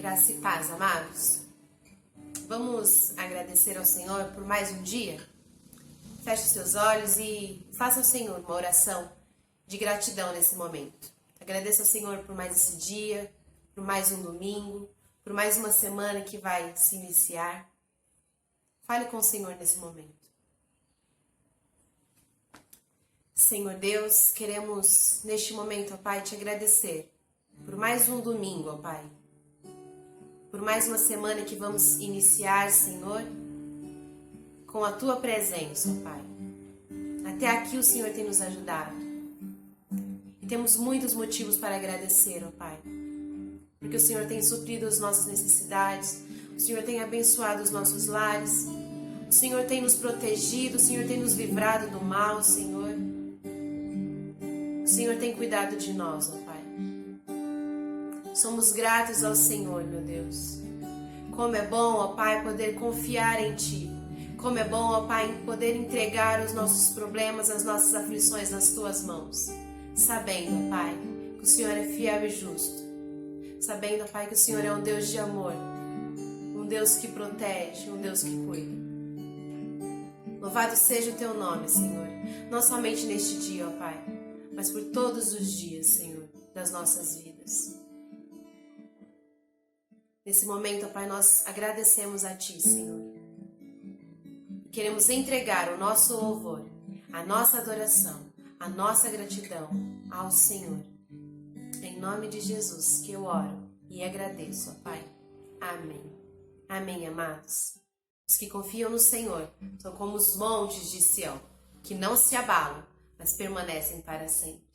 Graça e paz, amados. Vamos agradecer ao Senhor por mais um dia? Feche seus olhos e faça ao Senhor uma oração de gratidão nesse momento. Agradeça ao Senhor por mais esse dia, por mais um domingo, por mais uma semana que vai se iniciar. Fale com o Senhor nesse momento. Senhor Deus, queremos neste momento, ó Pai, te agradecer por mais um domingo, ó Pai. Por mais uma semana que vamos iniciar, Senhor, com a Tua presença, ó Pai. Até aqui o Senhor tem nos ajudado. E temos muitos motivos para agradecer, ó Pai. Porque o Senhor tem suprido as nossas necessidades, o Senhor tem abençoado os nossos lares, o Senhor tem nos protegido, o Senhor tem nos livrado do mal, Senhor. O Senhor tem cuidado de nós, ó Pai. Somos gratos ao Senhor, meu Deus. Como é bom, ó Pai, poder confiar em Ti. Como é bom, ó Pai, poder entregar os nossos problemas, as nossas aflições nas Tuas mãos. Sabendo, ó Pai, que o Senhor é fiel e justo. Sabendo, ó Pai, que o Senhor é um Deus de amor. Um Deus que protege, um Deus que cuida. Louvado seja o Teu nome, Senhor. Não somente neste dia, ó Pai, mas por todos os dias, Senhor, das nossas vidas. Nesse momento, ó Pai, nós agradecemos a Ti, Senhor. Queremos entregar o nosso louvor, a nossa adoração, a nossa gratidão ao Senhor. Em nome de Jesus que eu oro e agradeço, ó Pai. Amém. Amém, amados. Os que confiam no Senhor são como os montes de Sião, que não se abalam, mas permanecem para sempre.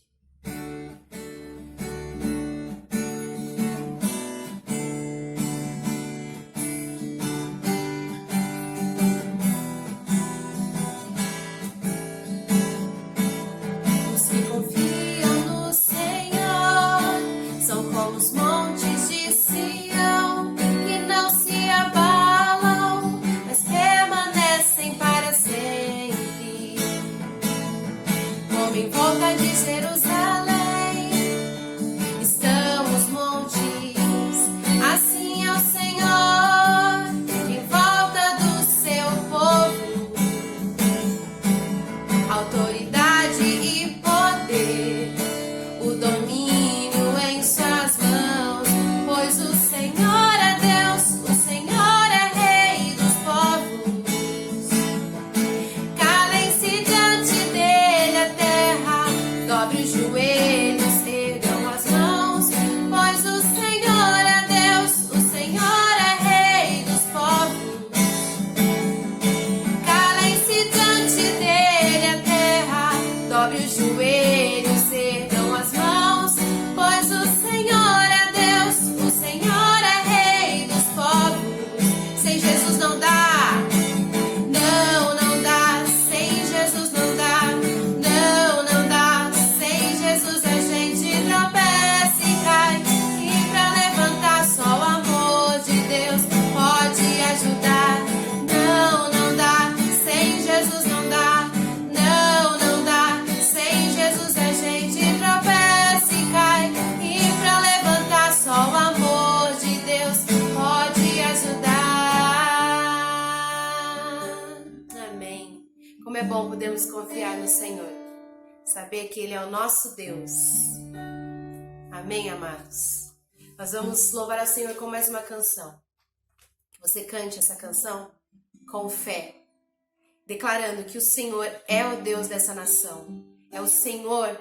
Em volta de Jerusalém estamos montes, assim é o Senhor, em volta do seu povo, autoridade e poder, o domínio em suas mãos, pois o Senhor é Deus, o Senhor é Rei dos povos. Calem-se diante dele até dobre os joelhos, ergam as mãos, pois o Senhor é Deus, o Senhor é Rei dos povos. Calem-se diante dele a terra, dobre os joelhos, ergam as mãos, pois o Senhor é Deus, o Senhor é Rei dos povos. Sem Jesus não dá. Como é bom podermos confiar no Senhor, saber que Ele é o nosso Deus. Amém, amados? Nós vamos louvar ao Senhor com mais uma canção. Que você cante essa canção com fé, declarando que o Senhor é o Deus dessa nação, é o Senhor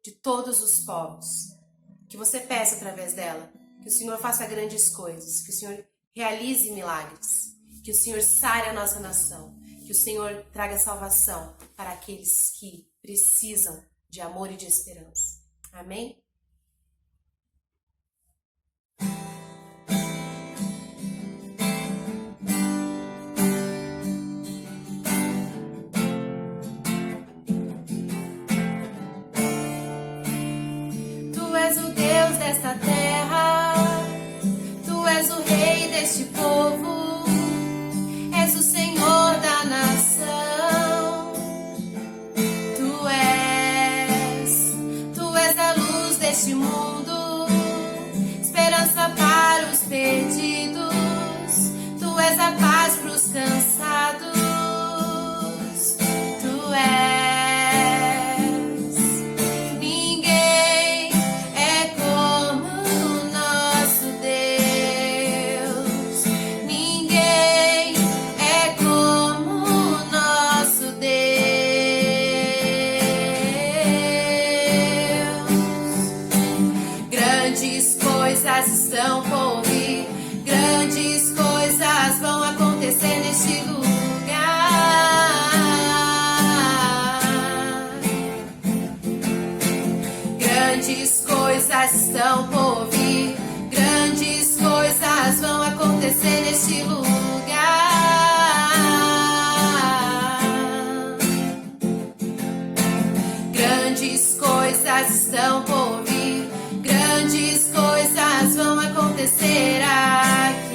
de todos os povos. Que você peça através dela, que o Senhor faça grandes coisas, que o Senhor realize milagres, que o Senhor sare a nossa nação, que o Senhor traga salvação para aqueles que precisam de amor e de esperança. Amém? Tu és o Deus desta terra, Tu és o Rei deste povo, és o Senhor da nação. Tu és a luz perdidos, Tu és a paz pros cansados, Tu és. Ninguém é como o nosso Deus, ninguém é como o nosso Deus. Grandes coisas estão por vir, grandes coisas vão acontecer neste lugar. Grandes coisas estão por vir, grandes coisas vão acontecer neste lugar. Grandes coisas estão por vir, grandes coisas vão acontecer aqui.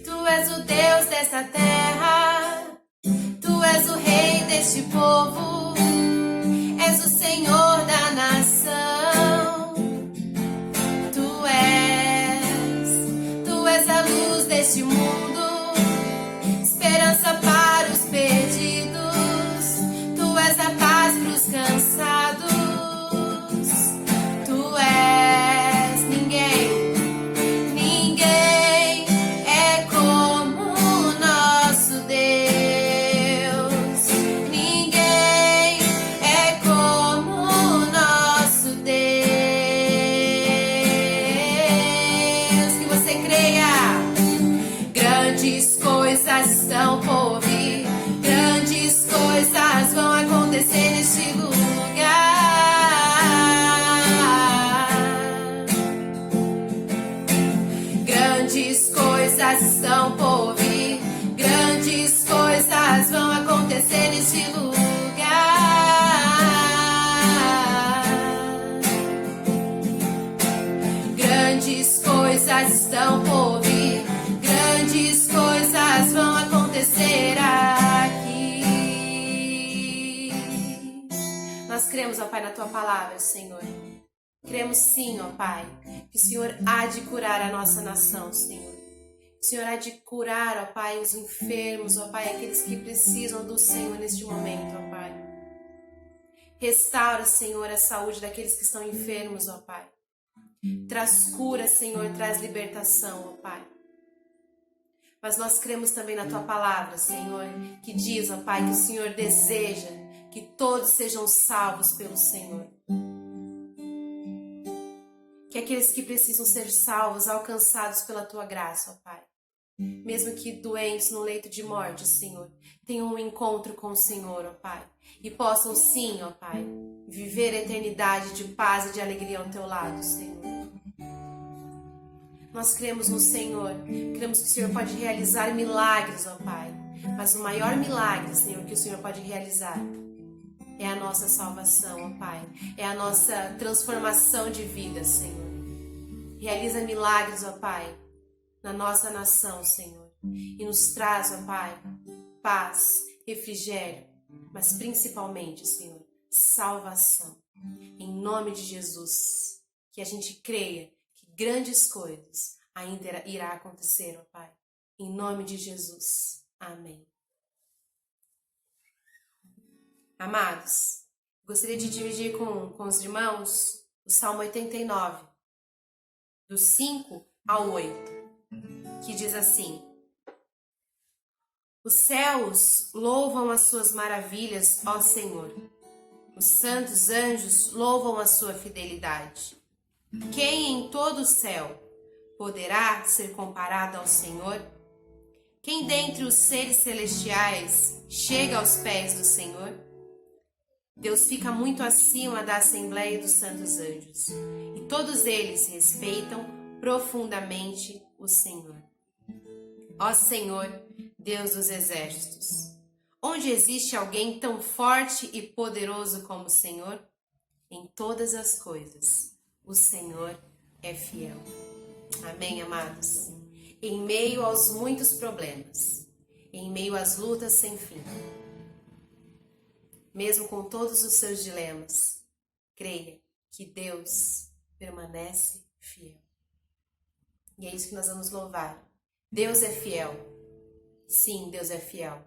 Tu és o Deus desta terra, Tu és o Rei deste povo, és o Senhor da nação. Tu és a luz deste mundo, esperança para os perdidos, Tu és a paz pros cansados, Tu és. Ninguém é como o nosso Deus, ninguém é como o nosso Deus. Que você creia. Grandes coisas estão por vir, grandes coisas vão acontecer neste lugar. Grandes coisas estão por vir, grandes coisas vão acontecer neste lugar. Grandes coisas estão por vir, grandes coisas vão acontecer aqui. Nós cremos, ó Pai, na Tua palavra, Senhor. Cremos sim, ó Pai, que o Senhor há de curar a nossa nação, Senhor. O Senhor há de curar, ó Pai, os enfermos, ó Pai, aqueles que precisam do Senhor neste momento, ó Pai. Restaura, Senhor, a saúde daqueles que estão enfermos, ó Pai. Traz cura, Senhor, traz libertação, ó Pai. Mas nós cremos também na Tua palavra, Senhor, que diz, ó Pai, que o Senhor deseja que todos sejam salvos pelo Senhor. Que aqueles que precisam ser salvos, alcançados pela Tua graça, ó Pai. Mesmo que doentes no leito de morte, Senhor, tenham um encontro com o Senhor, ó Pai. E possam sim, ó Pai, viver a eternidade de paz e de alegria ao Teu lado, Senhor. Nós cremos no Senhor, cremos que o Senhor pode realizar milagres, ó Pai. Mas o maior milagre, Senhor, que o Senhor pode realizar é a nossa salvação, ó Pai. É a nossa transformação de vida, Senhor. Realiza milagres, ó Pai, na nossa nação, Senhor. E nos traz, ó Pai, paz, refrigério, mas principalmente, Senhor, salvação. Em nome de Jesus, que a gente creia grandes coisas ainda irá acontecer, ó Pai. Em nome de Jesus. Amém. Amados, gostaria de dividir com os irmãos o Salmo 89, do 5 ao 8, que diz assim: Os céus louvam as suas maravilhas, ó Senhor. Os santos anjos louvam a sua fidelidade. Quem em todo o céu poderá ser comparado ao Senhor? Quem dentre os seres celestiais chega aos pés do Senhor? Deus fica muito acima da assembleia dos santos anjos, e todos eles respeitam profundamente o Senhor. Ó Senhor, Deus dos exércitos, onde existe alguém tão forte e poderoso como o Senhor? Em todas as coisas, o Senhor é fiel. Amém, amados? Em meio aos muitos problemas, em meio às lutas sem fim. Mesmo com todos os seus dilemas, creia que Deus permanece fiel. E é isso que nós vamos louvar. Deus é fiel. Sim, Deus é fiel.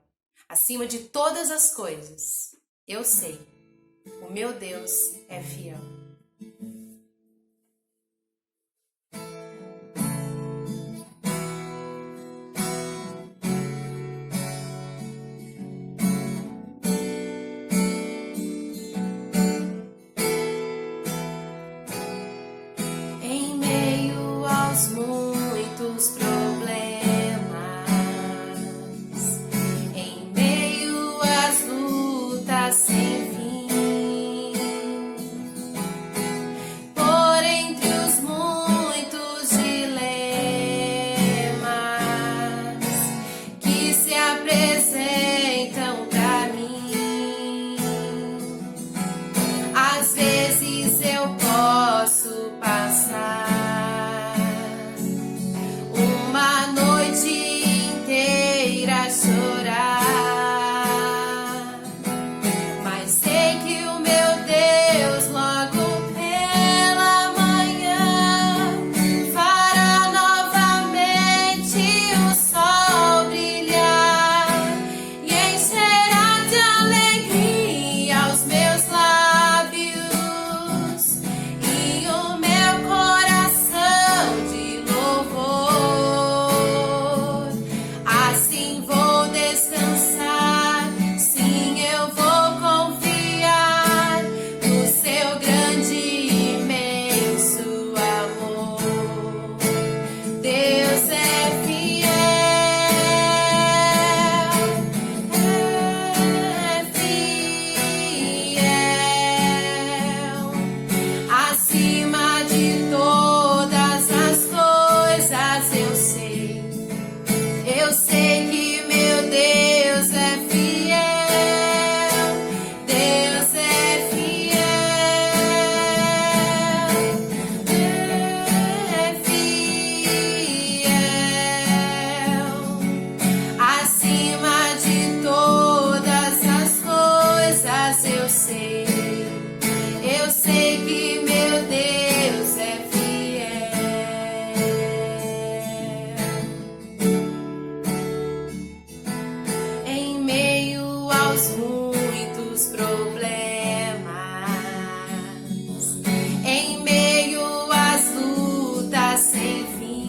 Acima de todas as coisas, eu sei, o meu Deus é fiel. Em meio aos muitos problemas, em meio às lutas sem fim, por entre os muitos dilemas que se apresentam pra mim, às vezes eu posso passar uma noite inteira a chorar, mas sei que o meu Deus logo pela manhã fará novamente o sol brilhar e encherá de alegria os meus lábios e o meu coração de louvor. Assim vou descansar, sim, eu vou confiar no seu grande e imenso amor. Deus é fiel, acima de todas as coisas eu sei que meu Deus é fiel, Deus é fiel, é fiel, acima de todas as coisas eu sei que meu Deus é fiel. Em meio aos muitos problemas, em meio às lutas sem fim,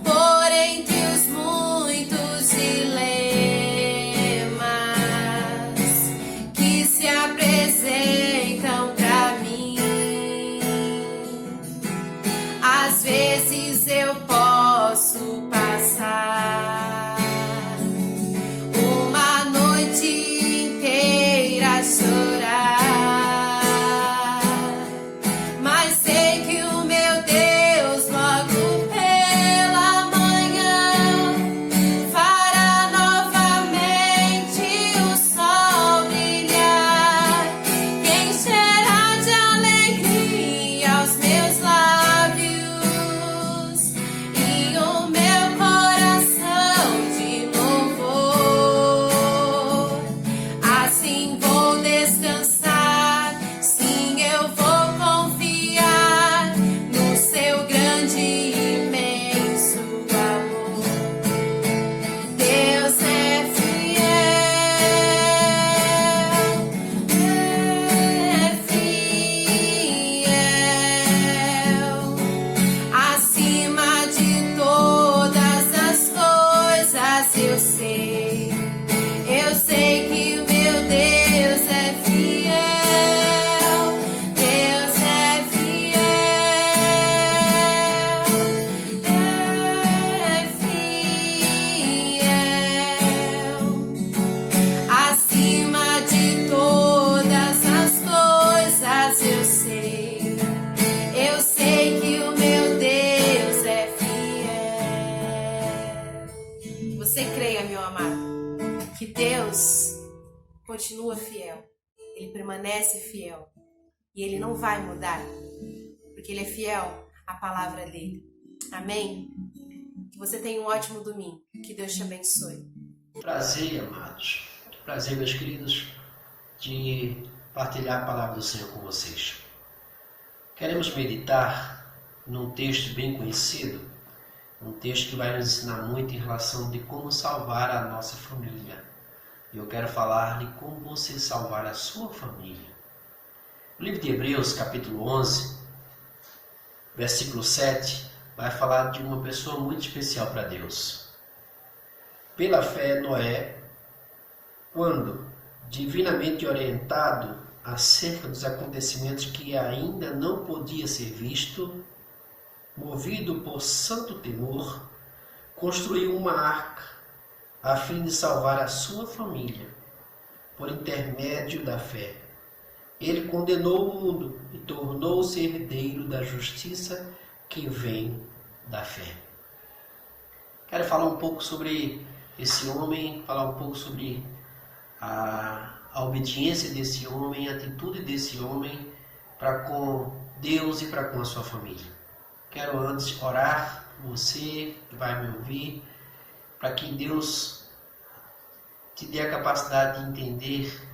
por entre os muitos dilemas que se apresentam pra mim, às vezes eu posso passar uma noite inteira a chorar, mas sei que o meu Deus logo pela manhã fará novamente o sol brilhar e encherá de alegria os meus lábios e o meu coração de louvor. Assim vou descansar, sim, eu vou confiar no seu grande e imenso amor. Deus é fiel, acima de todas as coisas eu sei que o meu Deus é fiel, Deus é fiel, acima de todas as coisas eu sei que o meu Deus é fiel. Você creia, meu amado, que Deus continua fiel, Ele permanece fiel e Ele não vai mudar, porque Ele é fiel à palavra dEle. Amém? Que você tenha um ótimo domingo. Que Deus te abençoe. Prazer, amados. Prazer, meus queridos, de partilhar a palavra do Senhor com vocês. Queremos meditar num texto bem conhecido, um texto que vai nos ensinar muito em relação de como salvar a nossa família. E eu quero falar de como você salvar a sua família. O livro de Hebreus, capítulo 11, versículo 7, vai falar de uma pessoa muito especial para Deus. Pela fé, Noé, quando divinamente orientado acerca dos acontecimentos que ainda não podia ser visto, movido por santo temor, construiu uma arca a fim de salvar a sua família, por intermédio da fé. Ele condenou o mundo e tornou-se herdeiro da justiça que vem da fé. Quero falar um pouco sobre esse homem, falar um pouco sobre a obediência desse homem, a atitude desse homem para com Deus e para com a sua família. Quero antes orar por você que vai me ouvir, para que Deus te dê a capacidade de entender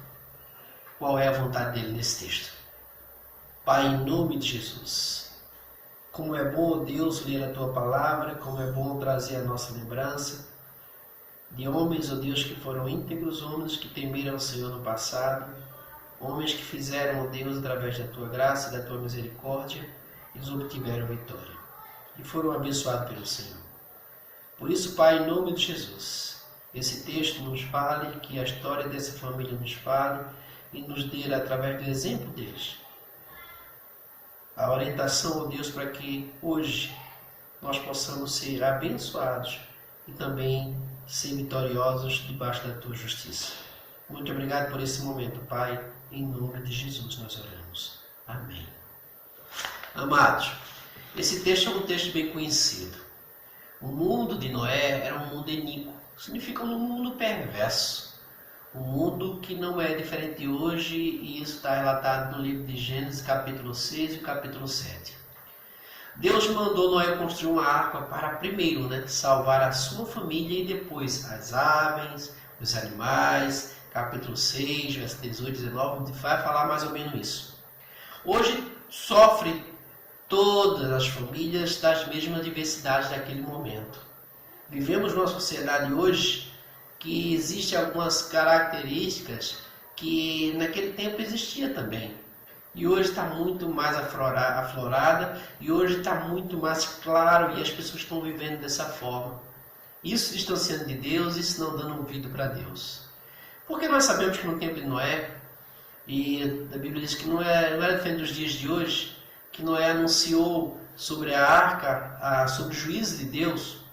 qual é a vontade dele nesse texto. Pai, em nome de Jesus, como é bom, Deus, ler a Tua palavra, como é bom trazer a nossa lembrança de homens, ó Deus, que foram íntegros, homens que temeram o Senhor no passado, homens que fizeram, ó Deus, através da Tua graça e da Tua misericórdia, eles obtiveram vitória e foram abençoados pelo Senhor. Por isso, Pai, em nome de Jesus, esse texto nos fale, que a história dessa família nos fale e nos dê, através do exemplo deles, a orientação, ó Deus, para que hoje nós possamos ser abençoados e também ser vitoriosos debaixo da Tua justiça. Muito obrigado por esse momento, Pai. Em nome de Jesus nós oramos. Amém. Amados, esse texto é um texto bem conhecido. O mundo de Noé era um mundo iníquo, significa um mundo perverso. Um mundo que não é diferente de hoje, e isso está relatado no livro de Gênesis, capítulo 6 e capítulo 7. Deus mandou Noé construir uma arca para primeiro, salvar a sua família e depois as aves, os animais. Capítulo 6, versículos 18 e 19, vai falar mais ou menos isso. Hoje sofre todas as famílias das mesmas diversidades daquele momento. Vivemos numa sociedade hoje que existem algumas características que naquele tempo existia também. E hoje está muito mais aflorada e hoje está muito mais claro e as pessoas estão vivendo dessa forma. Isso se distanciando de Deus, isso não dando ouvido para Deus. Porque nós sabemos que no tempo de Noé, e a Bíblia diz que não era diferente dos dias de hoje, que Noé anunciou sobre a arca, sobre o juízo de Deus,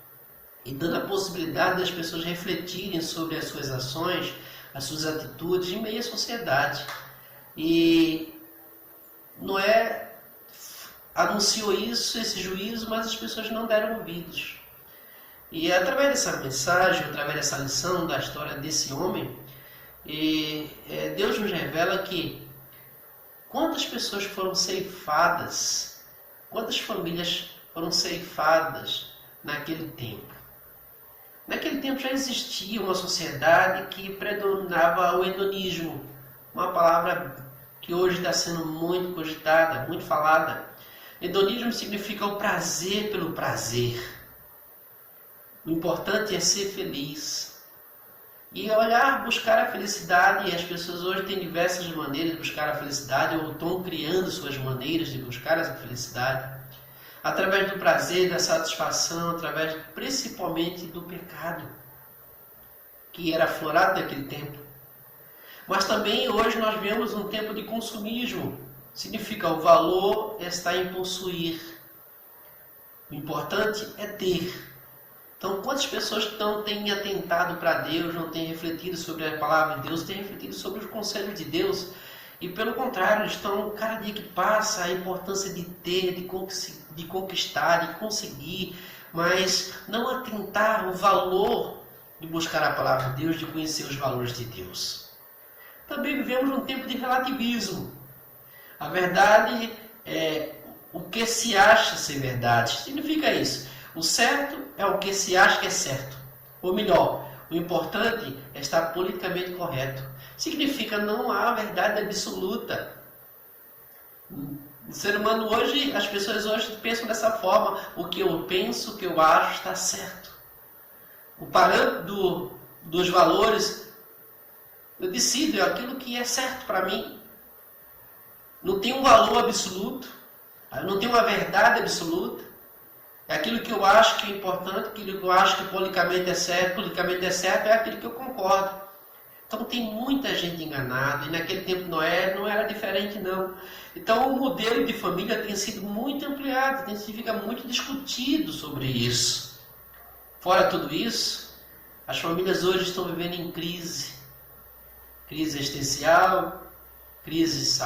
e dando a possibilidade das pessoas refletirem sobre as suas ações, as suas atitudes em meio à sociedade. E Noé anunciou isso, esse juízo, mas as pessoas não deram ouvidos. E através dessa mensagem, através dessa lição da história desse homem, Deus nos revela que quantas pessoas foram ceifadas, quantas famílias foram ceifadas naquele tempo. Naquele tempo já existia uma sociedade que predominava o hedonismo, uma palavra que hoje está sendo muito cogitada, muito falada. Hedonismo significa o prazer pelo prazer. O importante é ser feliz. E olhar, buscar a felicidade, e as pessoas hoje têm diversas maneiras de buscar a felicidade, ou estão criando suas maneiras de buscar essa felicidade, através do prazer, da satisfação, através principalmente do pecado, que era aflorado naquele tempo. Mas também hoje nós vemos um tempo de consumismo. Significa o valor está em possuir. O importante é ter. Então, quantas pessoas têm atentado para Deus, não têm refletido sobre a palavra de Deus, têm refletido sobre os conselhos de Deus, e pelo contrário, estão, cada dia que passa, a importância de ter, de conquistar, de conseguir, mas não atentar o valor de buscar a palavra de Deus, de conhecer os valores de Deus. Também vivemos um tempo de relativismo. A verdade é o que se acha ser verdade. Significa isso. O certo é o que se acha que é certo. Ou melhor, o importante é estar politicamente correto. Significa não há verdade absoluta. O ser humano hoje, as pessoas hoje pensam dessa forma. O que eu penso, o que eu acho está certo. O parâmetro dos valores, eu decido, é aquilo que é certo para mim. Não tem um valor absoluto, não tem uma verdade absoluta. É aquilo que eu acho que é importante, aquilo que eu acho que politicamente é certo, é aquilo que eu concordo. Então tem muita gente enganada, e naquele tempo Noé não era diferente não. Então o modelo de família tem sido muito ampliado, tem sido muito discutido sobre isso. Fora tudo isso, as famílias hoje estão vivendo em crise. Crise existencial, crise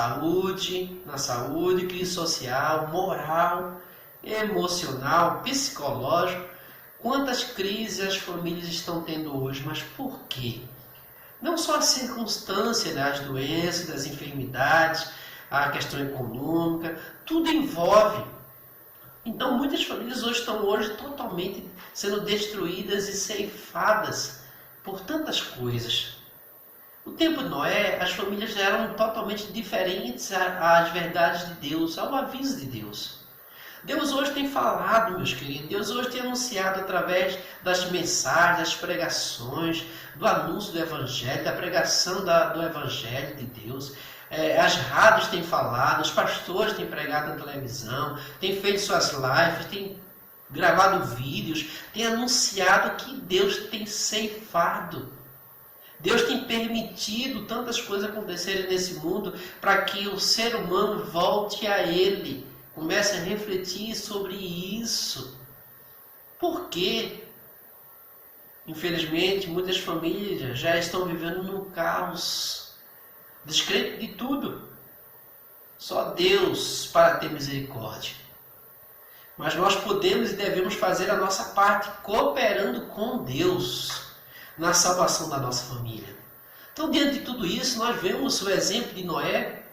na saúde, crise social, moral, emocional, psicológico. Quantas crises as famílias estão tendo hoje, mas por quê? Não só a circunstância das doenças, das enfermidades, a questão econômica, tudo envolve. Então muitas famílias estão hoje totalmente sendo destruídas e ceifadas por tantas coisas. No tempo de Noé, as famílias eram totalmente diferentes às verdades de Deus, ao aviso de Deus. Deus hoje tem falado, meus queridos, Deus hoje tem anunciado através das mensagens, das pregações, do anúncio do Evangelho, da pregação do Evangelho de Deus. As rádios têm falado, os pastores têm pregado na televisão, têm feito suas lives, têm gravado vídeos, têm anunciado que Deus tem ceifado. Deus tem permitido tantas coisas acontecerem nesse mundo para que o ser humano volte a Ele. Comece a refletir sobre isso. Por quê? Infelizmente, muitas famílias já estão vivendo num caos, descrente de tudo. Só Deus para ter misericórdia. Mas nós podemos e devemos fazer a nossa parte, cooperando com Deus na salvação da nossa família. Então, diante de tudo isso, nós vemos o exemplo de Noé,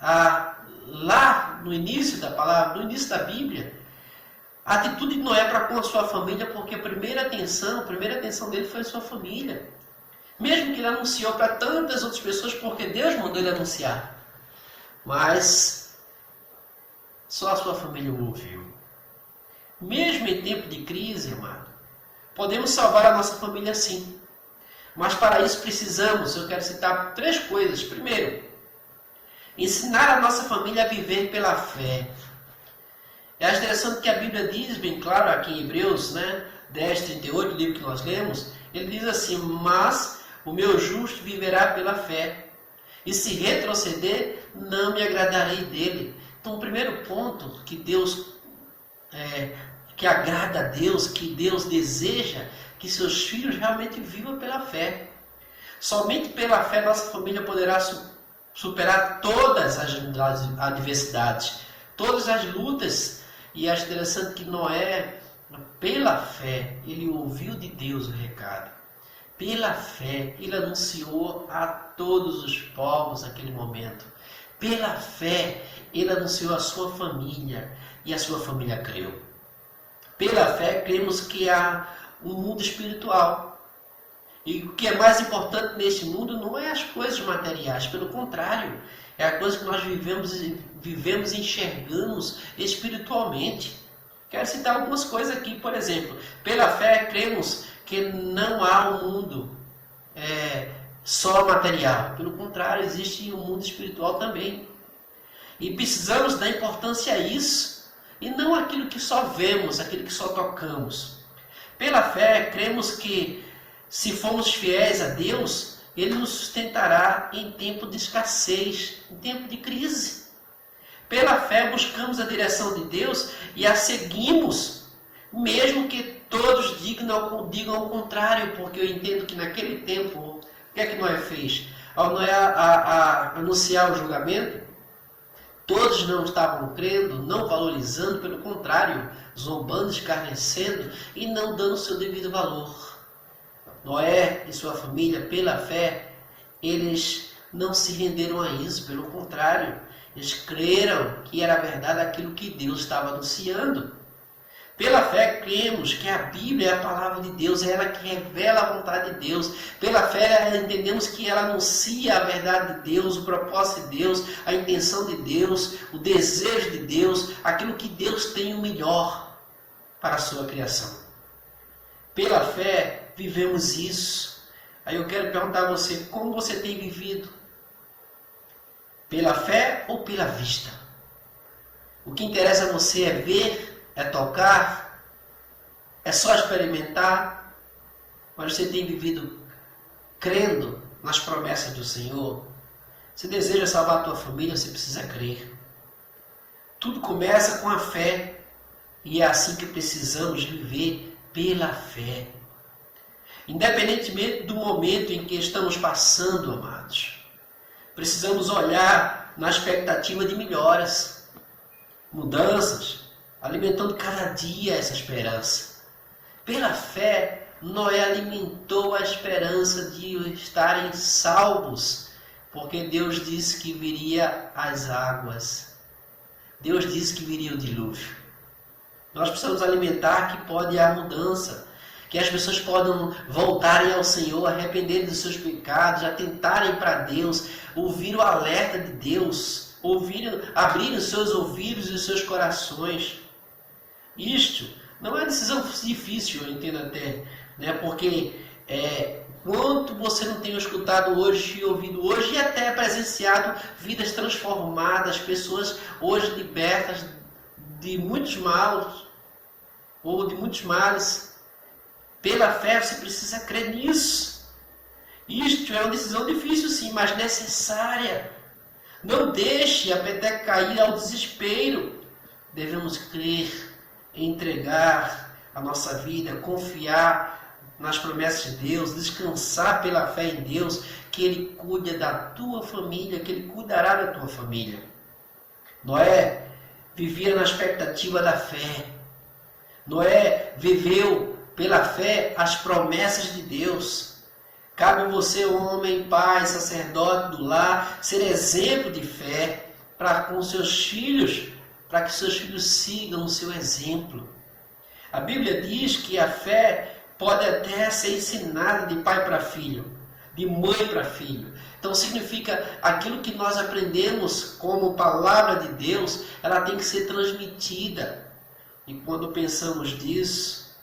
lá no início da palavra, no início da Bíblia, a atitude de Noé para com a sua família, porque a primeira atenção dele foi a sua família. Mesmo que ele anunciou para tantas outras pessoas, porque Deus mandou ele anunciar. Mas só a sua família o ouviu. Mesmo em tempo de crise, amado, podemos salvar a nossa família sim. Mas para isso precisamos, eu quero citar 3 coisas. Primeiro, ensinar a nossa família a viver pela fé. É interessante que a Bíblia diz, bem claro, aqui em Hebreus 10:38, o livro que nós lemos, ele diz assim: mas o meu justo viverá pela fé, e se retroceder, não me agradarei dele. Então, o primeiro ponto que que agrada a Deus, que Deus deseja que seus filhos realmente vivam pela fé. Somente pela fé nossa família poderá superar todas as adversidades, todas as lutas. E é interessante que Noé, pela fé, ele ouviu de Deus o recado. Pela fé, ele anunciou a todos os povos naquele momento. Pela fé, ele anunciou a sua família e a sua família creu. Pela fé, cremos que há um mundo espiritual. E o que é mais importante neste mundo não é as coisas materiais, pelo contrário, é a coisa que nós vivemos e enxergamos espiritualmente. Quero citar algumas coisas aqui, por exemplo. Pela fé, cremos que não há um mundo só material. Pelo contrário, existe um mundo espiritual também. E precisamos dar importância a isso, e não aquilo que só vemos, aquilo que só tocamos. Pela fé, cremos que se formos fiéis a Deus, Ele nos sustentará em tempo de escassez, em tempo de crise. Pela fé, buscamos a direção de Deus e a seguimos, mesmo que todos digam o contrário, porque eu entendo que naquele tempo, o que é que Noé fez? Ao Noé anunciar o julgamento, todos não estavam crendo, não valorizando, pelo contrário, zombando, escarnecendo e não dando o seu devido valor. Noé e sua família, pela fé, eles não se renderam a isso, pelo contrário, eles creram que era verdade aquilo que Deus estava anunciando. Pela fé cremos que a Bíblia é a palavra de Deus, é ela que revela a vontade de Deus. Pela fé entendemos que ela anuncia a verdade de Deus, o propósito de Deus, a intenção de Deus, o desejo de Deus, aquilo que Deus tem o melhor para a sua criação. Pela fé vivemos isso. Aí eu quero perguntar a você, como você tem vivido? Pela fé ou pela vista? O que interessa a você é ver, é tocar, é só experimentar, mas você tem vivido crendo nas promessas do Senhor? Se deseja salvar a tua família, você precisa crer. Tudo começa com a fé, e é assim que precisamos viver, pela fé. Independentemente do momento em que estamos passando, amados, precisamos olhar na expectativa de melhoras, mudanças, alimentando cada dia essa esperança. Pela fé, Noé alimentou a esperança de estarem salvos, porque Deus disse que viria as águas. Deus disse que viria o dilúvio. Nós precisamos alimentar que pode haver mudança, que as pessoas podem voltarem ao Senhor, arrependerem dos seus pecados, atentarem para Deus, ouvir o alerta de Deus, abrir os seus ouvidos e os seus corações. Isto não é decisão difícil, eu entendo até, né? Porque quanto você não tem escutado hoje, ouvido hoje e até presenciado vidas transformadas, pessoas hoje libertas de muitos males ou de muitos males. Pela fé você precisa crer nisso. Isto é uma decisão difícil sim, mas necessária. Não deixe a peteca cair ao desespero. Devemos crer, entregar a nossa vida, confiar nas promessas de Deus, descansar pela fé em Deus, que Ele cuida da tua família, que Ele cuidará da tua família. Noé vivia na expectativa da fé. Noé viveu pela fé as promessas de Deus. Cabe a você, homem, pai, sacerdote do lar, ser exemplo de fé para com seus filhos, para que seus filhos sigam o seu exemplo. A Bíblia diz que a fé pode até ser ensinada de pai para filho, de mãe para filho. Então significa aquilo que nós aprendemos como palavra de Deus, ela tem que ser transmitida. E quando pensamos nisso,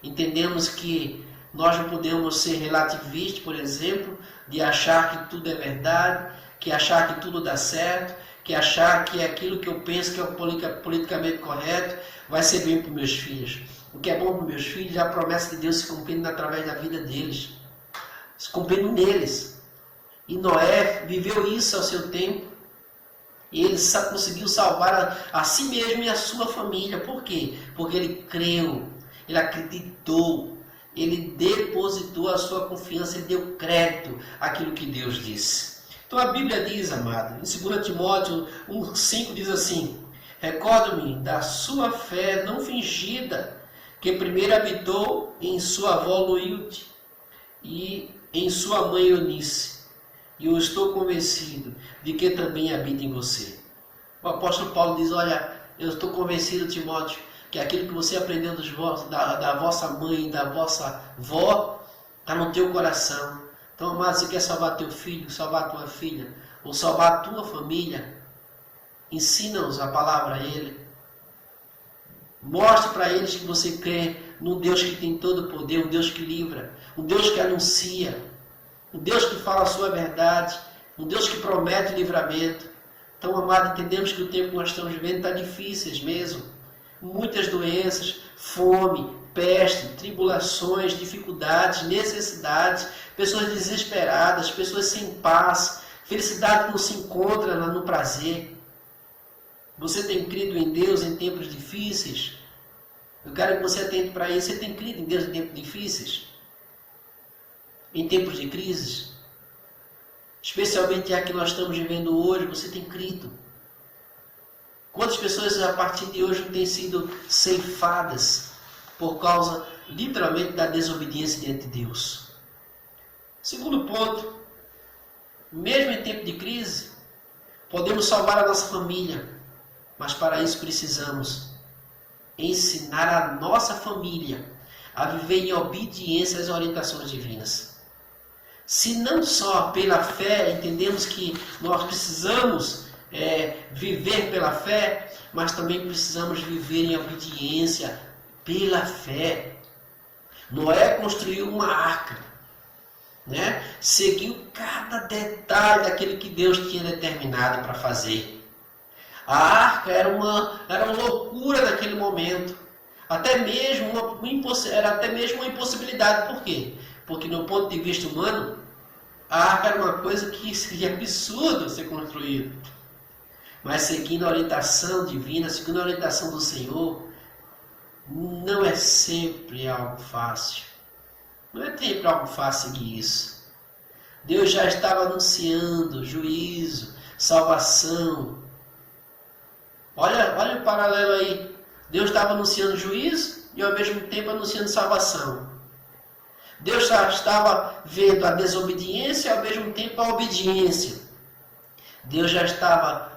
entendemos que nós não podemos ser relativistas, por exemplo, de achar que tudo é verdade, que achar que tudo dá certo, que achar que aquilo que eu penso que é o politicamente correto vai ser bem para os meus filhos. O que é bom para os meus filhos é a promessa de Deus se cumprindo através da vida deles, se cumprindo neles. E Noé viveu isso ao seu tempo, e ele conseguiu salvar a si mesmo e a sua família. Por quê? Porque ele creu, ele acreditou, ele depositou a sua confiança, ele deu crédito àquilo que Deus disse. Então a Bíblia diz, amado, em 2 Timóteo 1,5 diz assim: recordo-me da sua fé não fingida, que primeiro habitou em sua avó Loide e em sua mãe Eunice, e eu estou convencido de que também habita em você. O apóstolo Paulo diz, olha, eu estou convencido, Timóteo, que aquilo que você aprendeu da vossa mãe e da vossa avó está no teu coração. Então, amado, você quer salvar teu filho, salvar tua filha, ou salvar a tua família, ensina-os a palavra a ele. Mostre para eles que você crê num Deus que tem todo o poder, um Deus que livra, um Deus que anuncia, um Deus que fala a sua verdade, um Deus que promete livramento. Então, amado, entendemos que o tempo que nós estamos vivendo está difícil mesmo. Muitas doenças, fome, peste, tribulações, dificuldades, necessidades, pessoas desesperadas, pessoas sem paz, felicidade que não se encontra no prazer. Você tem crido em Deus em tempos difíceis? Eu quero que você atente para isso. Você tem crido em Deus em tempos difíceis? Em tempos de crises? Especialmente a que nós estamos vivendo hoje, você tem crido? Quantas pessoas a partir de hoje não têm sido ceifadas por causa, literalmente, da desobediência diante de Deus? Segundo ponto, mesmo em tempo de crise, podemos salvar a nossa família, mas para isso precisamos ensinar a nossa família a viver em obediência às orientações divinas. Se não só pela fé entendemos que nós precisamos viver pela fé, mas também precisamos viver em obediência pela fé. Noé construiu uma arca, né? Seguiu cada detalhe daquilo que Deus tinha determinado para fazer. A arca era uma loucura naquele momento. Era até mesmo uma impossibilidade. Por quê? Porque no ponto de vista humano, a arca era uma coisa que seria absurdo ser construída. Mas seguindo a orientação divina, seguindo a orientação do Senhor, não é sempre algo fácil. Não é sempre algo fácil seguir isso. Deus já estava anunciando juízo, salvação. Olha o paralelo aí. Deus estava anunciando juízo e ao mesmo tempo anunciando salvação. Deus já estava vendo a desobediência e ao mesmo tempo a obediência. Deus já estava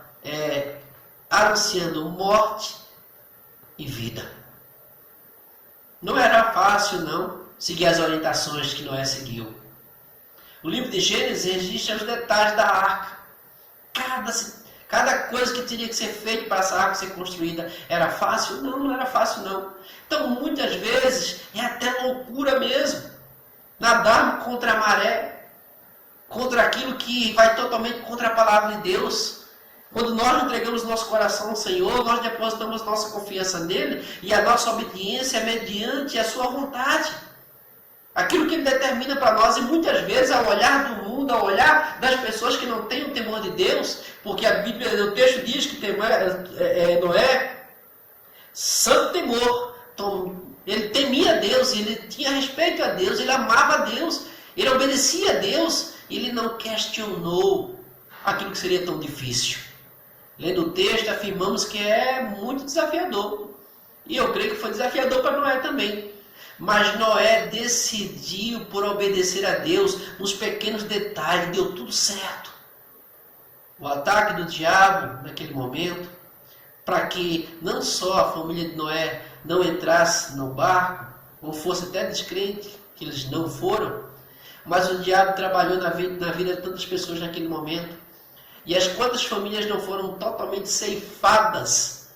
anunciando morte e vida. Não era fácil, não, seguir as orientações que Noé seguiu. O livro de Gênesis registra os detalhes da arca. Cada coisa que teria que ser feita para essa arca ser construída era fácil? Não era fácil, não. Então, muitas vezes, é até loucura mesmo. Nadarmos contra a maré, contra aquilo que vai totalmente contra a palavra de Deus. Quando nós entregamos nosso coração ao Senhor, nós depositamos nossa confiança nele e a nossa obediência é mediante a sua vontade. Aquilo que ele determina para nós, e muitas vezes ao olhar do mundo, ao olhar das pessoas que não têm o temor de Deus, porque a Bíblia, o texto diz que Noé, santo temor, ele temia a Deus, ele tinha respeito a Deus, ele amava a Deus, ele obedecia a Deus, ele não questionou aquilo que seria tão difícil. Lendo o texto, afirmamos que é muito desafiador. E eu creio que foi desafiador para Noé também. Mas Noé decidiu por obedecer a Deus nos pequenos detalhes, deu tudo certo. O ataque do diabo naquele momento, para que não só a família de Noé não entrasse no barco, ou fosse até descrente, que eles não foram, mas o diabo trabalhou na vida de tantas pessoas naquele momento. E as quantas famílias não foram totalmente ceifadas?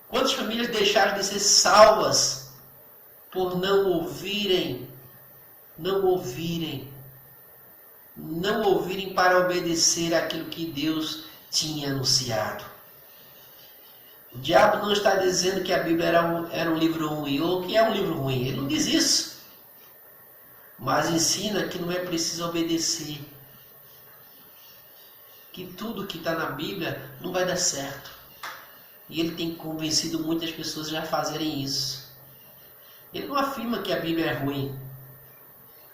Quantas famílias deixaram de ser salvas por não ouvirem para obedecer aquilo que Deus tinha anunciado? O diabo não está dizendo que a Bíblia era um livro ruim ou que é um livro ruim. Ele não diz isso. Mas ensina que não é preciso obedecer. Que tudo que está na Bíblia não vai dar certo. E ele tem convencido muitas pessoas a fazerem isso. Ele não afirma que a Bíblia é ruim,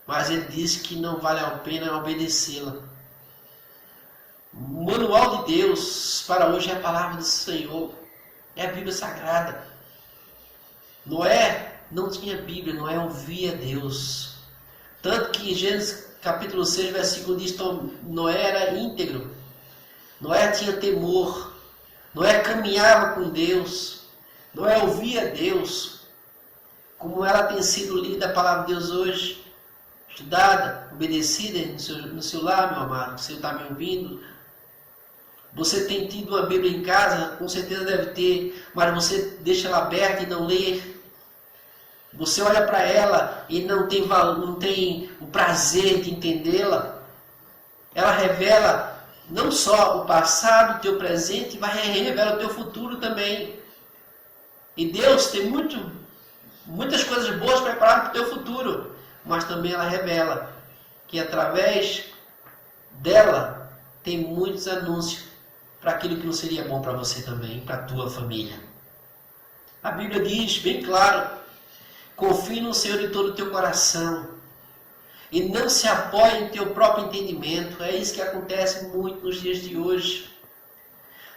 mas ele diz que não vale a pena obedecê-la. O manual de Deus para hoje é a palavra do Senhor, é a Bíblia Sagrada. Noé não tinha Bíblia, Noé ouvia Deus. Tanto que em Gênesis capítulo 6, versículo diz que Noé era íntegro. Noé tinha temor. Noé caminhava com Deus. Noé ouvia Deus. Como ela tem sido lida a palavra de Deus hoje, estudada, obedecida no seu lar, meu amado, você está me ouvindo? Você tem tido uma Bíblia em casa? Com certeza deve ter, mas você deixa ela aberta e não lê. Você olha para ela e não tem o prazer de entendê-la. Ela revela não só o passado, o teu presente, mas revela o teu futuro também. E Deus tem muitas coisas boas preparadas para o teu futuro, mas também ela revela que através dela tem muitos anúncios para aquilo que não seria bom para você também, para a tua família. A Bíblia diz bem claro: confie no Senhor de todo o teu coração e não se apoie em teu próprio entendimento. É isso que acontece muito nos dias de hoje.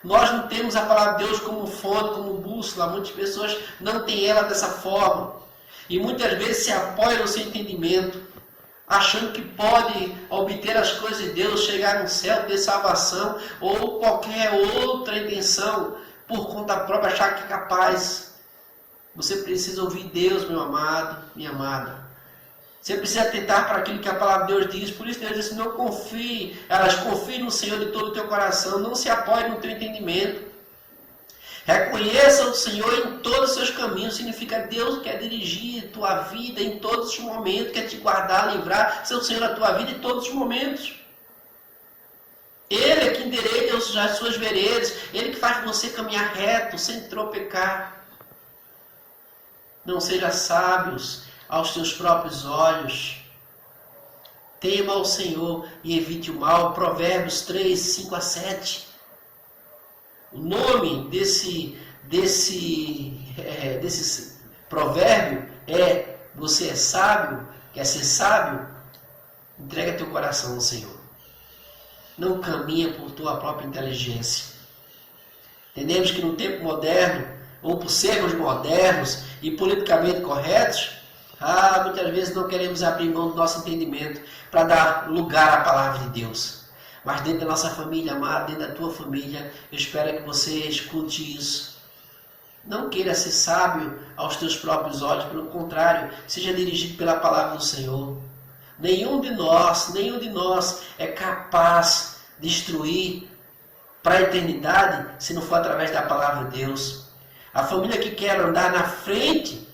Nós não temos a palavra de Deus como fonte, como bússola. Muitas pessoas não têm ela dessa forma. E muitas vezes se apoiam no seu entendimento, achando que pode obter as coisas de Deus, chegar no céu, ter salvação ou qualquer outra intenção por conta própria, achar que é capaz. Você precisa ouvir Deus, meu amado, minha amada. Você precisa atentar para aquilo que a palavra de Deus diz. Por isso Deus diz, não confie. Elas confiem no Senhor de todo o teu coração. Não se apoie no teu entendimento. Reconheça o Senhor em todos os seus caminhos. Significa Deus quer dirigir tua vida em todos os momentos. Quer te guardar, livrar. Ser o Senhor da tua vida em todos os momentos. Ele é que endireita as suas veredas. Ele que faz você caminhar reto, sem tropecar. Não seja sábios aos teus próprios olhos. Tema ao Senhor e evite o mal. Provérbios 3, 5 a 7. O nome desse provérbio é: você é sábio, quer ser sábio? Entrega teu coração ao Senhor. Não caminha por tua própria inteligência. Entendemos que no tempo moderno, ou por sermos modernos e politicamente corretos, muitas vezes não queremos abrir mão do nosso entendimento para dar lugar à palavra de Deus. Mas dentro da nossa família amada, dentro da tua família, eu espero que você escute isso. Não queira ser sábio aos teus próprios olhos, pelo contrário, seja dirigido pela palavra do Senhor. Nenhum de nós é capaz de instruir para a eternidade se não for através da palavra de Deus. A família que quer andar na frente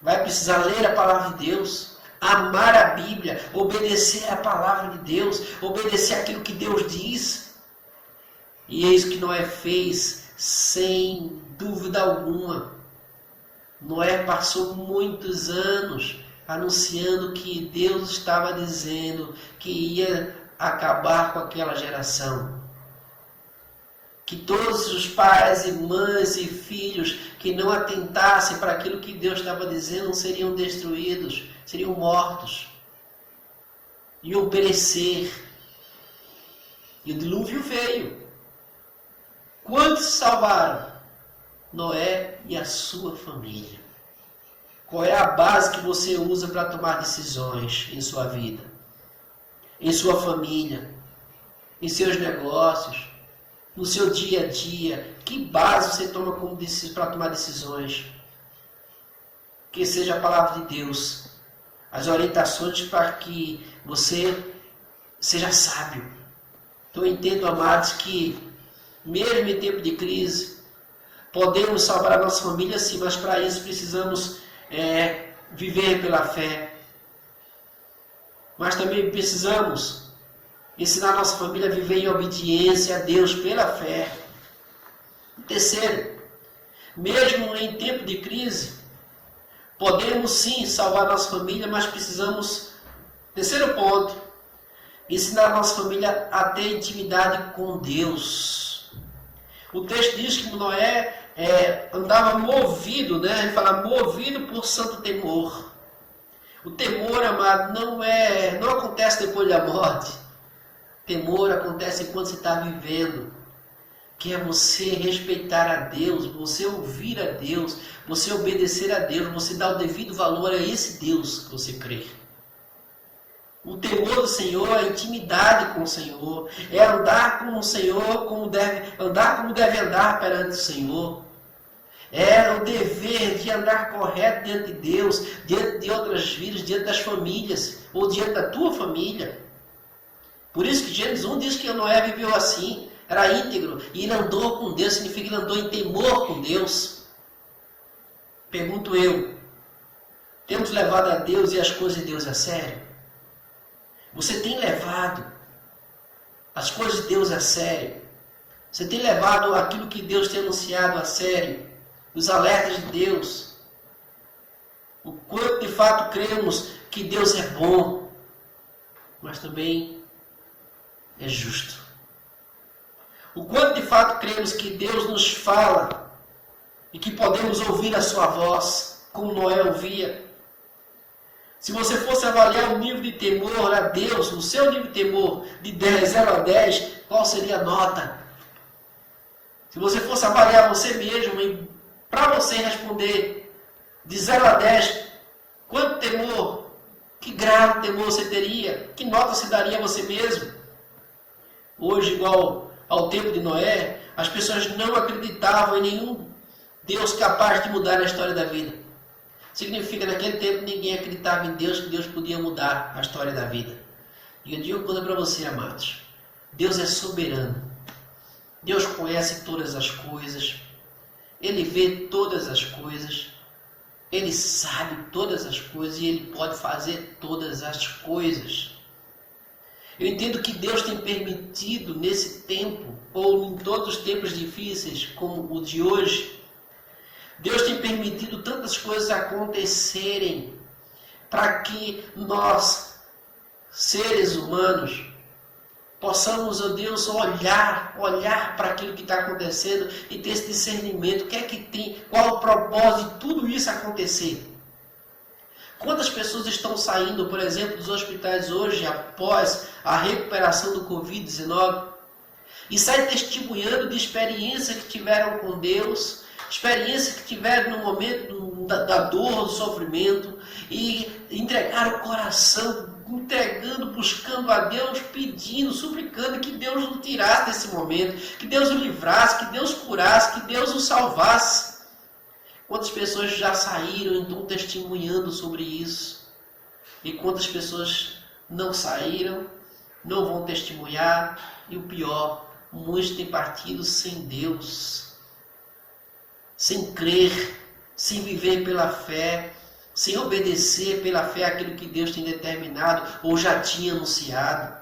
vai precisar ler a palavra de Deus, amar a Bíblia, obedecer a palavra de Deus, obedecer aquilo que Deus diz. E é isso que Noé fez, sem dúvida alguma. Noé passou muitos anos anunciando que Deus estava dizendo que ia acabar com aquela geração. Que todos os pais e mães e filhos que não atentassem para aquilo que Deus estava dizendo seriam destruídos, seriam mortos, iam perecer. E o dilúvio veio. Quantos se salvaram? Noé e a sua família. Qual é a base que você usa para tomar decisões em sua vida? Em sua família? Em seus negócios? No seu dia a dia? Que base você toma para tomar decisões? Que seja a palavra de Deus. As orientações para que você seja sábio. Então eu entendo, amados, que mesmo em tempo de crise, podemos salvar a nossa família sim, mas para isso precisamos viver pela fé. Mas também precisamos ensinar a nossa família a viver em obediência a Deus pela fé. Terceiro, mesmo em tempo de crise, podemos sim salvar a nossa família, mas precisamos, terceiro ponto, ensinar a nossa família a ter intimidade com Deus. O texto diz que Noé andava movido, né? Ele fala movido por santo temor. O temor, amado, não acontece depois da morte. Temor acontece enquanto você está vivendo. Que é você respeitar a Deus, você ouvir a Deus, você obedecer a Deus, você dar o devido valor a esse Deus que você crê. O temor do Senhor é a intimidade com o Senhor, é andar com o Senhor como deve andar perante o Senhor. É o dever de andar correto diante de Deus, diante de outras vidas, diante das famílias, ou diante da tua família. Por isso que Gênesis 1 diz que Noé viveu assim, era íntegro, e ele andou com Deus, significa que ele andou em temor com Deus. Pergunto eu, temos levado a Deus e as coisas de Deus a sério? Você tem levado as coisas de Deus a sério? Você tem levado aquilo que Deus tem anunciado a sério? Os alertas de Deus? O quanto de fato cremos que Deus é bom, mas também é justo. O quanto de fato cremos que Deus nos fala e que podemos ouvir a sua voz, como Noé ouvia. Se você fosse avaliar o nível de temor a Deus, o seu nível de temor de 0 a 10, qual seria a nota? Se você fosse avaliar você mesmo, para você responder de 0 a 10, quanto temor, que grau de temor você teria? Que nota você daria a você mesmo? Hoje, igual ao tempo de Noé, as pessoas não acreditavam em nenhum Deus capaz de mudar a história da vida. Significa que naquele tempo ninguém acreditava em Deus, que Deus podia mudar a história da vida. E eu digo uma coisa para você, amados. Deus é soberano. Deus conhece todas as coisas. Ele vê todas as coisas. Ele sabe todas as coisas e Ele pode fazer todas as coisas. Eu entendo que Deus tem permitido nesse tempo, ou em todos os tempos difíceis, como o de hoje, Deus tem permitido tantas coisas acontecerem para que nós, seres humanos, possamos, ó Deus, olhar para aquilo que está acontecendo e ter esse discernimento. O que é que tem? Qual o propósito de tudo isso acontecer? Quantas pessoas estão saindo, por exemplo, dos hospitais hoje, após a recuperação do Covid-19, e saem testemunhando de experiência que tiveram com Deus, experiência que tiveram no momento da dor, do sofrimento, e entregaram o coração, entregando, buscando a Deus, pedindo, suplicando que Deus o tirasse desse momento, que Deus o livrasse, que Deus curasse, que Deus o salvasse. Quantas pessoas já saíram então testemunhando sobre isso? E quantas pessoas não saíram, não vão testemunhar? E o pior, muitos têm partido sem Deus, sem crer, sem viver pela fé, sem obedecer pela fé aquilo que Deus tem determinado ou já tinha anunciado.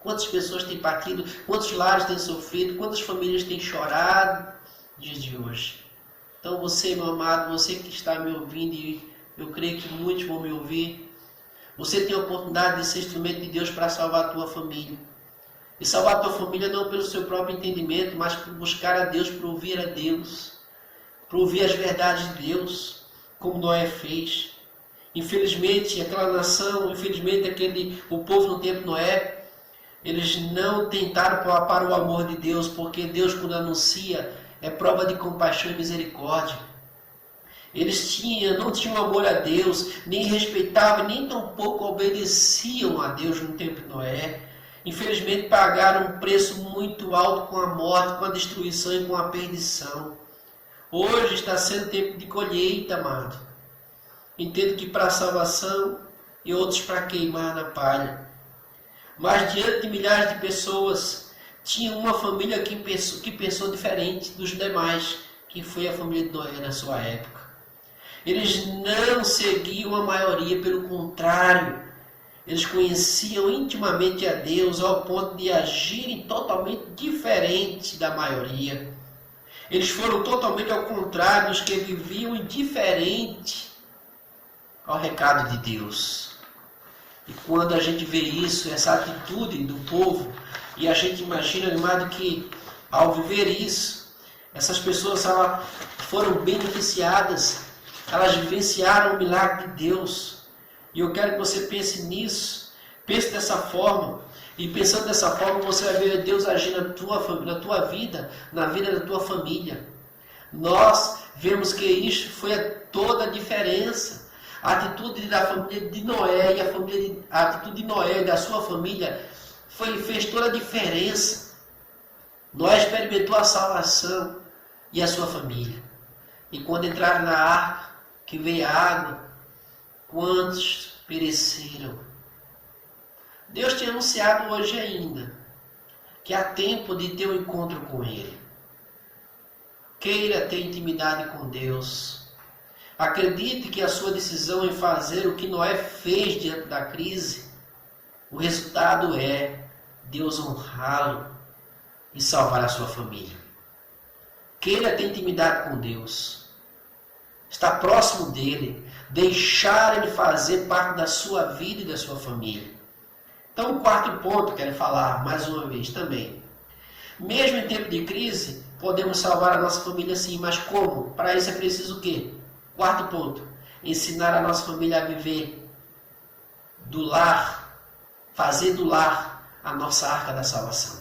Quantas pessoas têm partido, quantos lares têm sofrido, quantas famílias têm chorado nos dias de hoje. Então você, meu amado, você que está me ouvindo, e eu creio que muitos vão me ouvir, você tem a oportunidade de ser instrumento de Deus para salvar a tua família. E salvar a tua família não pelo seu próprio entendimento, mas por buscar a Deus, por ouvir a Deus, por ouvir as verdades de Deus, como Noé fez. Infelizmente, aquela nação, o povo no tempo de Noé, eles não tentaram para o amor de Deus, porque Deus, quando anuncia, é prova de compaixão e misericórdia. Eles não tinham amor a Deus, nem respeitavam, nem tampouco obedeciam a Deus no tempo de Noé. Infelizmente pagaram um preço muito alto com a morte, com a destruição e com a perdição. Hoje está sendo tempo de colheita, amado. Entendo que para a salvação e outros para queimar na palha. Mas diante de milhares de pessoas, tinha uma família que pensou diferente dos demais, que foi a família de Noé na sua época. Eles não seguiam a maioria, pelo contrário, eles conheciam intimamente a Deus ao ponto de agirem totalmente diferente da maioria. Eles foram totalmente ao contrário dos que viviam indiferente ao recado de Deus. E quando a gente vê isso, essa atitude do povo, e a gente imagina, amado, que ao viver isso, essas pessoas foram beneficiadas, elas vivenciaram o milagre de Deus. E eu quero que você pense nisso, pense dessa forma. E pensando dessa forma, você vai ver Deus agir na tua vida, na vida da tua família. Nós vemos que isso foi toda a diferença. A atitude da família de Noé e a atitude de Noé e da sua família fez toda a diferença. Noé experimentou a salvação e a sua família. E quando entraram na arca, que veio a água, quantos pereceram? Deus tem anunciado hoje ainda que há tempo de ter um encontro com Ele. Queira ter intimidade com Deus. Acredite que a sua decisão em fazer o que Noé fez diante da crise, o resultado é Deus honrá-lo e salvar a sua família. Queira ter intimidade com Deus. Estar próximo dele. Deixar ele fazer parte da sua vida e da sua família. Então, o quarto ponto, quero falar mais uma vez também. Mesmo em tempo de crise, podemos salvar a nossa família sim, mas como? Para isso é preciso o quê? Quarto ponto, ensinar a nossa família a viver do lar, fazer do lar a nossa arca da salvação.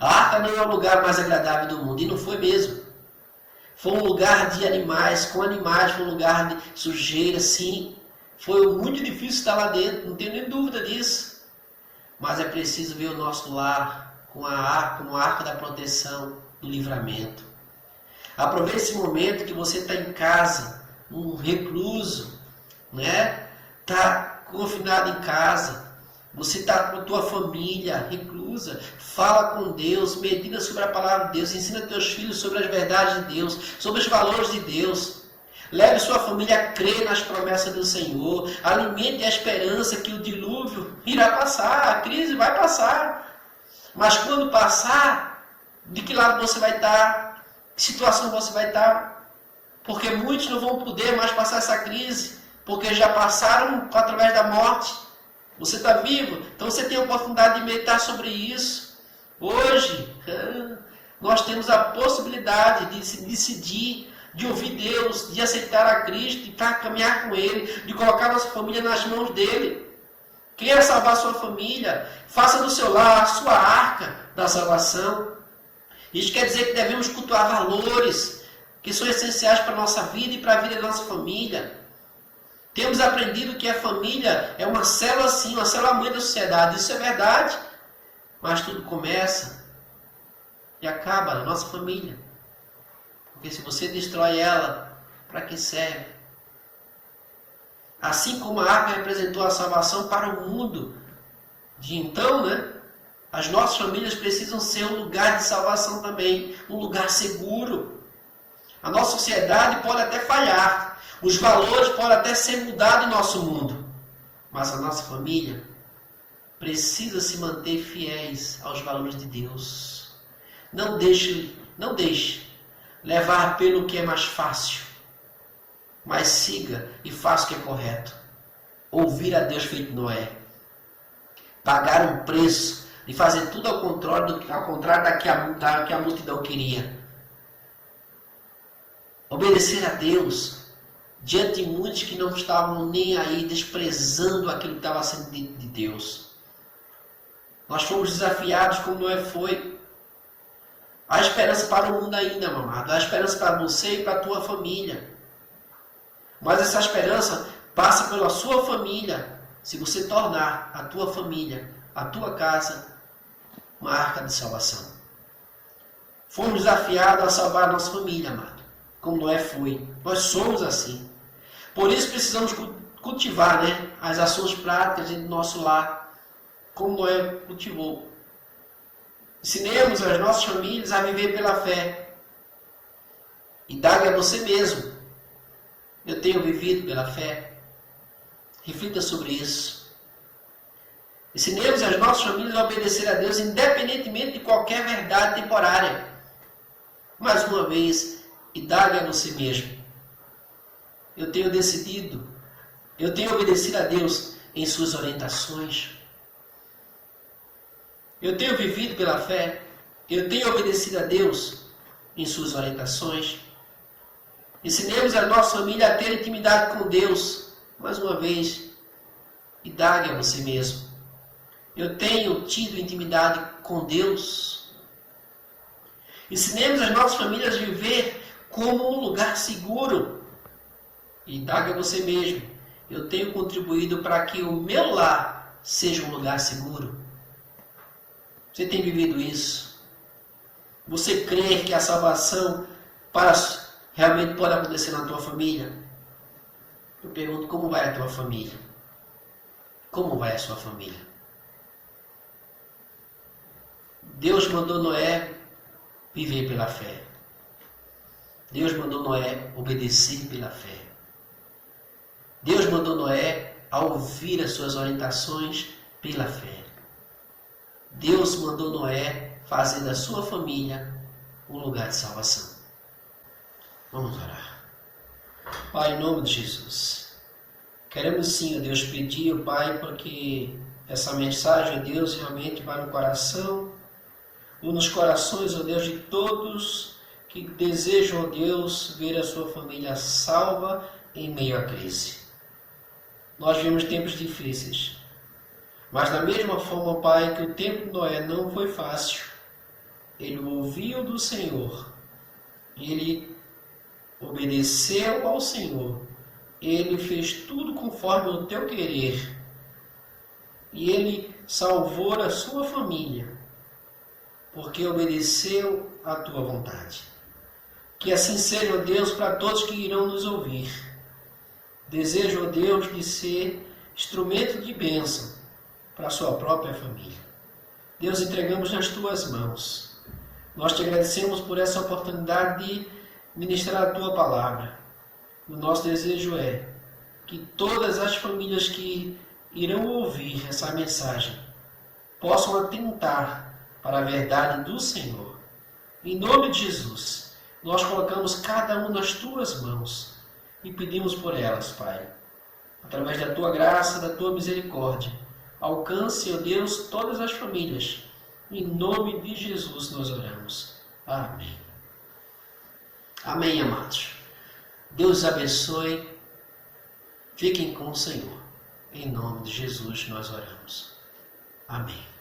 A arca não é o lugar mais agradável do mundo, e não foi mesmo. Foi um lugar de animais, com animais, foi um lugar de sujeira, sim. Foi muito difícil estar lá dentro, não tenho nem dúvida disso. Mas é preciso ver o nosso lar como a arca da proteção, do livramento. Aproveite esse momento que você está em casa, um recluso, né? Está confinado em casa. Você está com a tua família reclusa. Fala com Deus, medita sobre a palavra de Deus, ensina teus filhos sobre as verdades de Deus, sobre os valores de Deus. Leve sua família a crer nas promessas do Senhor. Alimente a esperança que o dilúvio irá passar, a crise vai passar. Mas quando passar, de que lado você vai estar? Que situação você vai estar? Porque muitos não vão poder mais passar essa crise, porque já passaram através da morte. Você está vivo, então você tem a oportunidade de meditar sobre isso. Hoje, nós temos a possibilidade de se decidir, de ouvir Deus, de aceitar a Cristo, de caminhar com Ele, de colocar nossa família nas mãos dEle. Quer salvar sua família? Faça do seu lar a sua arca da salvação. Isso quer dizer que devemos cultuar valores que são essenciais para a nossa vida e para a vida da nossa família. Temos aprendido que a família é uma célula sim, uma célula mãe da sociedade. Isso é verdade. Mas tudo começa e acaba na nossa família. Porque se você destrói ela, para que serve? Assim como a arca representou a salvação para o mundo de então, né? As nossas famílias precisam ser um lugar de salvação também, um lugar seguro. A nossa sociedade pode até falhar, os valores podem até ser mudados em nosso mundo, mas a nossa família precisa se manter fiéis aos valores de Deus. Não deixe levar pelo que é mais fácil, mas siga e faça o que é correto. Ouvir a Deus feito Noé. Pagar um preço e fazer tudo ao contrário da que a multidão queria. Obedecer a Deus diante de muitos que não estavam nem aí, desprezando aquilo que estava sendo dito de Deus. Nós fomos desafiados como Noé foi. Há esperança para o mundo ainda, meu amado. Há esperança para você e para a tua família. Mas essa esperança passa pela sua família. Se você tornar a tua família, a tua casa, uma arca de salvação. Fomos desafiados a salvar a nossa família, amado. Como Noé foi. Nós somos assim. Por isso precisamos cultivar, né, as ações práticas do nosso lar. Como Noé cultivou. Ensinemos as nossas famílias a viver pela fé. Indague a você mesmo. Eu tenho vivido pela fé? Reflita sobre isso. Ensinemos as nossas famílias a obedecer a Deus independentemente de qualquer verdade temporária. Mais uma vez, indague a você mesmo. Eu tenho obedecido a Deus em suas orientações. Eu tenho vivido pela fé. Eu tenho obedecido a Deus em suas orientações. Ensinemos a nossa família a ter intimidade com Deus. Mais uma vez, indague a você mesmo. Eu tenho tido intimidade com Deus. Ensinemos as nossas famílias a viver como um lugar seguro. Indague a você mesmo. Eu tenho contribuído para que o meu lar seja um lugar seguro. Você tem vivido isso? Você crê que a salvação realmente pode acontecer na tua família? Eu pergunto, como vai a tua família? Como vai a sua família? Deus mandou Noé viver pela fé. Deus mandou Noé obedecer pela fé. Deus mandou Noé a ouvir as suas orientações pela fé. Deus mandou Noé fazer da sua família um lugar de salvação. Vamos orar. Pai, em nome de Jesus, queremos sim, ó Deus, pedir, ó Pai, para que essa mensagem, ó Deus, realmente vá no coração, ou nos corações, ó Deus, de todos que desejam, ó Deus, ver a sua família salva em meio à crise. Nós vivemos tempos difíceis, mas da mesma forma, Pai, que o tempo de Noé não foi fácil, ele ouviu do Senhor, ele obedeceu ao Senhor, ele fez tudo conforme o teu querer, e ele salvou a sua família. porque obedeceu à tua vontade. Que assim seja, ó Deus, para todos que irão nos ouvir. Desejo, ó Deus, de ser instrumento de bênção para a sua própria família. Deus, entregamos nas tuas mãos. Nós te agradecemos por essa oportunidade de ministrar a tua palavra. O nosso desejo é que todas as famílias que irão ouvir essa mensagem possam atentar para a verdade do Senhor. Em nome de Jesus, nós colocamos cada um nas tuas mãos e pedimos por elas, Pai. Através da tua graça, da tua misericórdia, alcance, ó Deus, todas as famílias. Em nome de Jesus nós oramos. Amém. Amém, amados. Deus abençoe. Fiquem com o Senhor. Em nome de Jesus nós oramos. Amém.